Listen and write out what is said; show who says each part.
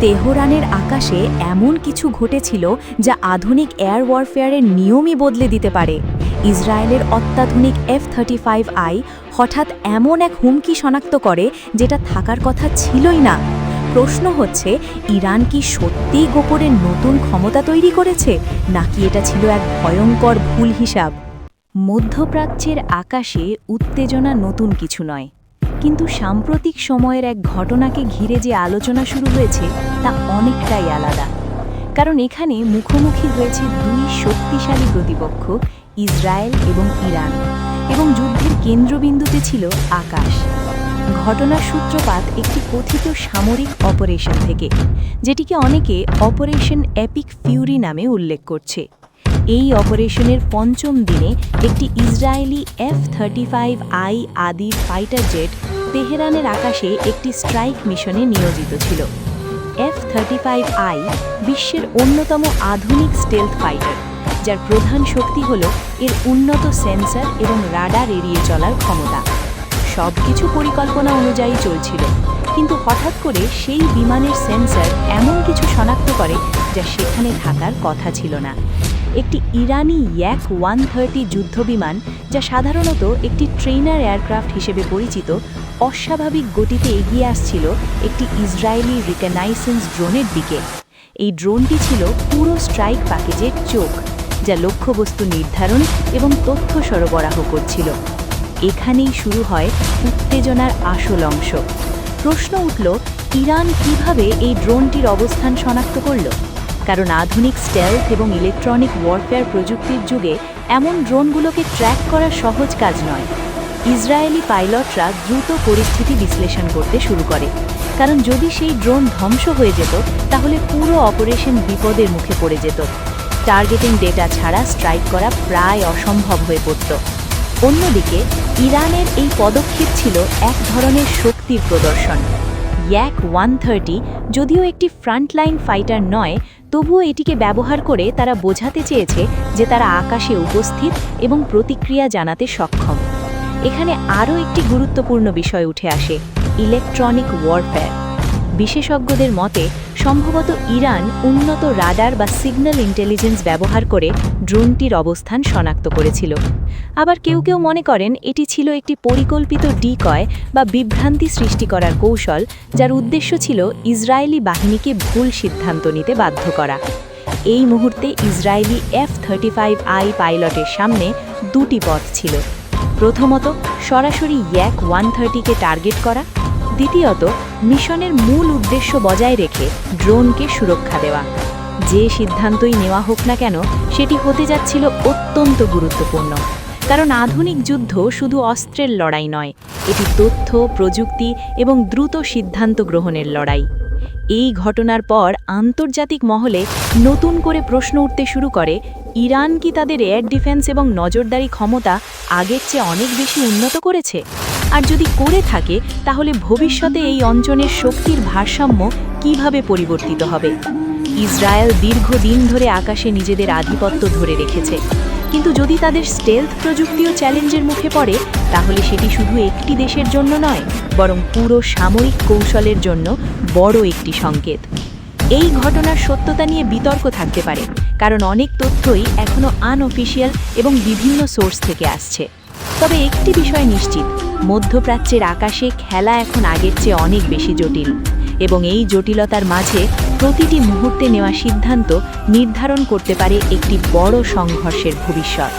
Speaker 1: তেহরানের আকাশে এমন কিছু ঘটেছিল যা আধুনিক এয়ার ওয়ারফেয়ারের নিয়মই বদলে দিতে পারে। ইসরায়েলের অত্যাধুনিক F-35I হঠাৎ এমন এক হুমকি শনাক্ত করে যেটা থাকার কথা ছিলই না। প্রশ্ন হচ্ছে, ইরান কি সত্যিই গোপনে নতুন ক্ষমতা তৈরি করেছে, নাকি এটা ছিল এক ভয়ঙ্কর ভুল হিসাব? মধ্যপ্রাচ্যের আকাশে উত্তেজনা নতুন কিছু নয়, কিন্তু সাম্প্রতিক সময়ের এক ঘটনাকে ঘিরে যে আলোচনা শুরু হয়েছে তা অনেকটাই আলাদা। কারণ এখানে মুখোমুখি হয়েছে দুই শক্তিশালী প্রতিপক্ষ, ইসরায়েল এবং ইরান, এবং যুদ্ধের কেন্দ্রবিন্দুতে ছিল আকাশ। ঘটনার সূত্রপাত একটি কথিত সামরিক অপারেশন থেকে, যেটিকে অনেকে অপারেশন এপিক ফিউরি নামে উল্লেখ করছে। এই অপারেশনের পঞ্চম দিনে একটি ইসরায়েলি F-35I আদি ফাইটার জেট তেহরানের আকাশে একটি স্ট্রাইক মিশনে নিয়োজিত ছিল। F-35I বিশ্বের অন্যতম আধুনিক স্টেলথ ফাইটার, যার প্রধান শক্তি হল এর উন্নত সেন্সর এবং রাডার এড়িয়ে চলার ক্ষমতা। সবকিছু পরিকল্পনা অনুযায়ী চলছিল, কিন্তু হঠাৎ করে সেই বিমানের সেন্সর এমন কিছু শনাক্ত করে যা সেখানে থাকার কথা ছিল না। একটি ইরানি Yak-130 যুদ্ধবিমান, যা সাধারণত একটি ট্রেনার এয়ারক্রাফট হিসেবে পরিচিত, অস্বাভাবিক গতিতে এগিয়ে আসছিল একটি ইসরায়েলি রিকগনাইসেন্স ড্রোনের দিকে। এই ড্রোনটি ছিল পুরো স্ট্রাইক প্যাকেজের চোখ, যা লক্ষ্যবস্তু নির্ধারণ এবং তথ্য সরবরাহ করছিল। এখানেই শুরু হয় উত্তেজনার আসল অংশ। প্রশ্ন উঠল, ইরান কিভাবে এই ড্রোনটির অবস্থান শনাক্ত করল? কারণ আধুনিক স্টেলথ এবং ইলেকট্রনিক ওয়ারফেয়ার প্রযুক্তির যুগে এমন ড্রোনগুলোকে ট্র্যাক করা সহজ কাজ নয়। ইসরায়েলি পাইলটরা দ্রুত পরিস্থিতি বিশ্লেষণ করতে শুরু করে, কারণ যদি সেই ড্রোন ধ্বংস হয়ে যেত তাহলে পুরো অপারেশন বিপদের মুখে পড়ে যেত। টার্গেটিং ডেটা ছাড়া স্ট্রাইক করা প্রায় অসম্ভব হয়ে পড়ত। অন্যদিকে ইরানের এই পদক্ষেপ ছিল এক ধরনের শক্তির প্রদর্শন। Yak-130 যদিও একটি ফ্রন্টলাইন ফাইটার নয়, তবুও এটিকে ব্যবহার করে তারা বোঝাতে চেয়েছে যে তারা আকাশে উপস্থিত এবং প্রতিক্রিয়া জানাতে সক্ষম। এখানে আরও একটি গুরুত্বপূর্ণ বিষয় উঠে আসে, ইলেকট্রনিক ওয়ারফেয়ার। বিশেষজ্ঞদের মতে সম্ভবত ইরান উন্নত রাডার বা সিগন্যাল ইন্টেলিজেন্স ব্যবহার করে ড্রোনটির অবস্থান শনাক্ত করেছিল। আবার কেউ কেউ মনে করেন এটি ছিল একটি পরিকল্পিত ডিকয় বা বিভ্রান্তি সৃষ্টি করার কৌশল, যার উদ্দেশ্য ছিল ইসরায়েলি বাহিনীকে ভুল সিদ্ধান্ত নিতে বাধ্য করা। এই মুহূর্তে ইসরায়েলি F-35I পাইলটের সামনে দুটি পথ ছিল। প্রথমত, সরাসরি Yak-130কে টার্গেট করা। দ্বিতীয়ত, মিশনের মূল উদ্দেশ্য বজায় রেখে ড্রোনকে সুরক্ষা দেওয়া। যে সিদ্ধান্তই নেওয়া হোক না কেন, সেটি হতে যাচ্ছিল অত্যন্ত গুরুত্বপূর্ণ। কারণ আধুনিক যুদ্ধ শুধু অস্ত্রের লড়াই নয়, এটি তথ্য, প্রযুক্তি এবং দ্রুত সিদ্ধান্ত গ্রহণের লড়াই। এই ঘটনার পর আন্তর্জাতিক মহলে নতুন করে প্রশ্ন উঠতে শুরু করে, ইরান কি তাদের এয়ার ডিফেন্স এবং নজরদারি ক্ষমতা আগের চেয়ে অনেক বেশি উন্নত করেছে? আর যদি করে থাকে, তাহলে ভবিষ্যতে এই অঞ্চলের শক্তির ভারসাম্য কিভাবে পরিবর্তিত হবে? ইসরায়েল দীর্ঘদিন ধরে আকাশে নিজেদের আধিপত্য ধরে রেখেছে, কিন্তু যদি তাদের স্টেলথ প্রযুক্তিও চ্যালেঞ্জের মুখে পড়ে, তাহলে সেটি শুধু একটি দেশের জন্য নয়, বরং পুরো সামরিক কৌশলের জন্য বড় একটি সংকেত। এই ঘটনার সত্যতা নিয়ে বিতর্ক থাকতে পারে, কারণ অনেক তথ্যই এখনও আনঅফিশিয়াল এবং বিভিন্ন সোর্স থেকে আসছে। তবে একটি বিষয় নিশ্চিত, মধ্যপ্রাচ্যের আকাশে খেলা এখন আগের চেয়ে অনেক বেশি জটিল, এবং এই জটিলতার মাঝে প্রতিটি মুহূর্তে নেওয়া সিদ্ধান্ত নির্ধারণ করতে পারে একটি বড় সংঘর্ষের ভবিষ্যৎ।